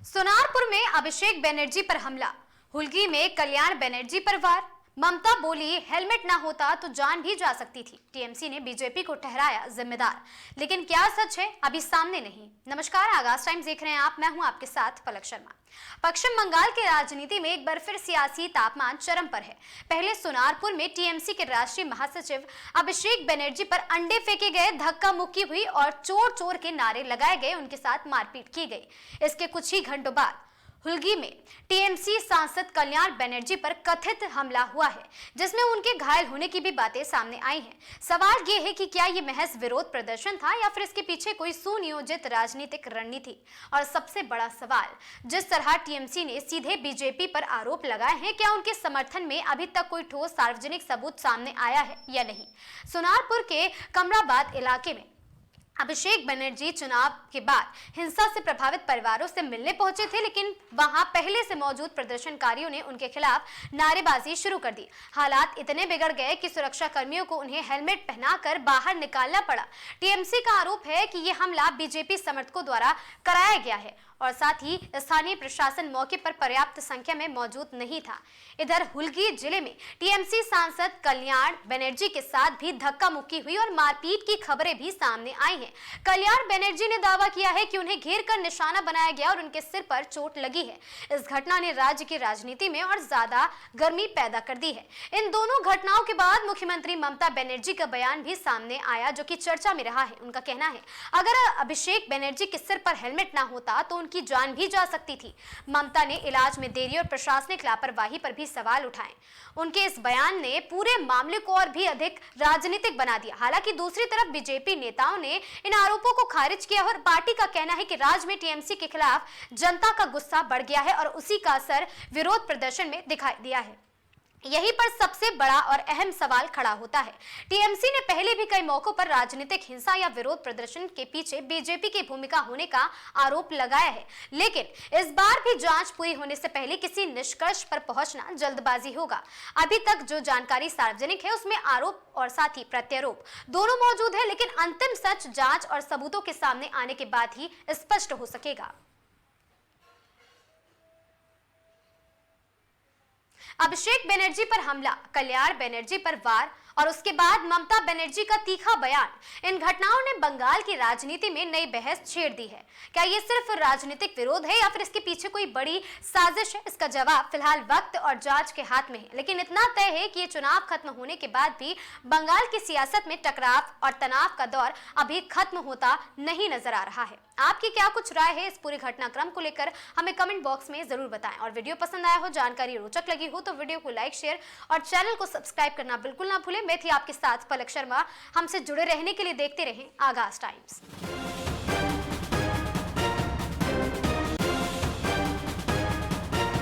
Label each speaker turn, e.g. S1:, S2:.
S1: सोनारपुर में अभिषेक बनर्जी पर हमला, हुलगी में कल्याण बनर्जी पर वार। ममता बोली हेलमेट ना होता तो जान भी जा सकती थी। टीएमसी ने बीजेपी को ठहराया जिम्मेदार, लेकिन क्या सच है अभी सामने नहीं। नमस्कार, आगाज टाइम्स देख रहे हैं आप, मैं हूं आपके साथ पलक शर्मा। पश्चिम बंगाल के राजनीति में एक बार फिर सियासी तापमान चरम पर है। पहले सोनारपुर में टीएमसी के राष्ट्रीय महासचिव अभिषेक बनर्जी पर अंडे फेंके गए, धक्का मुक्की हुई और चोर चोर के नारे लगाए गए, उनके साथ मारपीट की गई। इसके कुछ ही घंटों बाद हुलगी में टीएमसी सांसद कल्याण बनर्जी पर कथित हमला हुआ है, जिसमें उनके घायल होने की भी बातें सामने आई हैं। सवाल ये है कि क्या ये महज विरोध प्रदर्शन था या फिर इसके पीछे कोई सुनियोजित राजनीतिक रणनीति। और सबसे बड़ा सवाल, जिस तरह टीएमसी ने सीधे बीजेपी पर आरोप लगाए हैं, क्या उनके समर्थन में अभी तक कोई ठोस सार्वजनिक सबूत सामने आया है या नहीं। सोनारपुर के कमराबाद इलाके में अभिषेक बनर्जी चुनाव के बाद हिंसा से प्रभावित परिवारों से मिलने पहुंचे थे, लेकिन वहां पहले से मौजूद प्रदर्शनकारियों ने उनके खिलाफ नारेबाजी शुरू कर दी। हालात इतने बिगड़ गए कि सुरक्षा कर्मियों को उन्हें हेलमेट पहनाकर बाहर निकालना पड़ा। टीएमसी का आरोप है कि यह हमला बीजेपी समर्थकों द्वारा कराया गया है और साथ ही स्थानीय प्रशासन मौके पर पर्याप्त संख्या में मौजूद नहीं था। इधर हुलगी जिले में टीएमसी सांसद कल्याण बनर्जी के साथ भी धक्का मुक्की हुई और मारपीट की खबरें भी सामने आई हैं। कल्याण बनर्जी ने दावा किया है कि उन्हें घेर कर निशाना बनाया गया और उनके सिर पर चोट लगी है। इस घटना ने राज्य की राजनीति में और ज्यादा गर्मी पैदा कर दी है। इन दोनों घटनाओं के बाद मुख्यमंत्री ममता बनर्जी का बयान भी सामने आया, जो कि चर्चा में रहा है। उनका कहना है, अगर अभिषेक बनर्जी के सिर पर हेलमेट ना होता तो उनकी जान भी जा सकती थी। ममता ने इलाज में देरी और प्रशासनिक लापरवाही पर भी सवाल उठाए। उनके इस बयान ने पूरे मामले को और भी अधिक राजनीतिक बना दिया। हालांकि दूसरी तरफ बीजेपी नेताओं ने इन आरोपों को खारिज किया और पार्टी का कहना है कि राज्य में टीएमसी के खिलाफ जनता का गुस्सा बढ़ गया है और उसी का असर विरोध प्रदर्शन में दिखाई दिया है। यहीं पर सबसे बड़ा और अहम सवाल खड़ा होता है। टीएमसी ने पहले भी कई मौकों पर राजनीतिक हिंसा या विरोध प्रदर्शन के पीछे बीजेपी की भूमिका होने का आरोप लगाया है, लेकिन इस बार भी जांच पूरी होने से पहले किसी निष्कर्ष पर पहुंचना जल्दबाजी होगा। अभी तक जो जानकारी सार्वजनिक है उसमें आरोप और साथ ही प्रत्यारोप दोनों मौजूद है, लेकिन अंतिम सच जांच और सबूतों के सामने आने के बाद ही स्पष्ट हो सकेगा। अभिषेक बनर्जी पर हमला, कल्याण बनर्जी पर वार और उसके बाद ममता बनर्जी का तीखा बयान। इन घटनाओं ने बंगाल की राजनीति में नई बहस छेड़ दी है। क्या ये सिर्फ राजनीतिक विरोध है या फिर इसके पीछे कोई बड़ी साजिश है? इसका जवाब फिलहाल वक्त और जांच के हाथ में है, लेकिन इतना तय है कि ये चुनाव खत्म होने के बाद भी बंगाल की सियासत में टकराव और तनाव का दौर अभी खत्म होता नहीं नजर आ रहा है। आपकी क्या कुछ राय है इस पूरे घटनाक्रम को लेकर, हमें कमेंट बॉक्स में जरूर बताएं। और वीडियो पसंद आया हो, जानकारी रोचक लगी हो तो वीडियो को लाइक, शेयर और चैनल को सब्सक्राइब करना बिल्कुल ना भूलें। मैं थी आपके साथ पलक शर्मा। हमसे जुड़े रहने के लिए देखते रहें आगाज टाइम्स।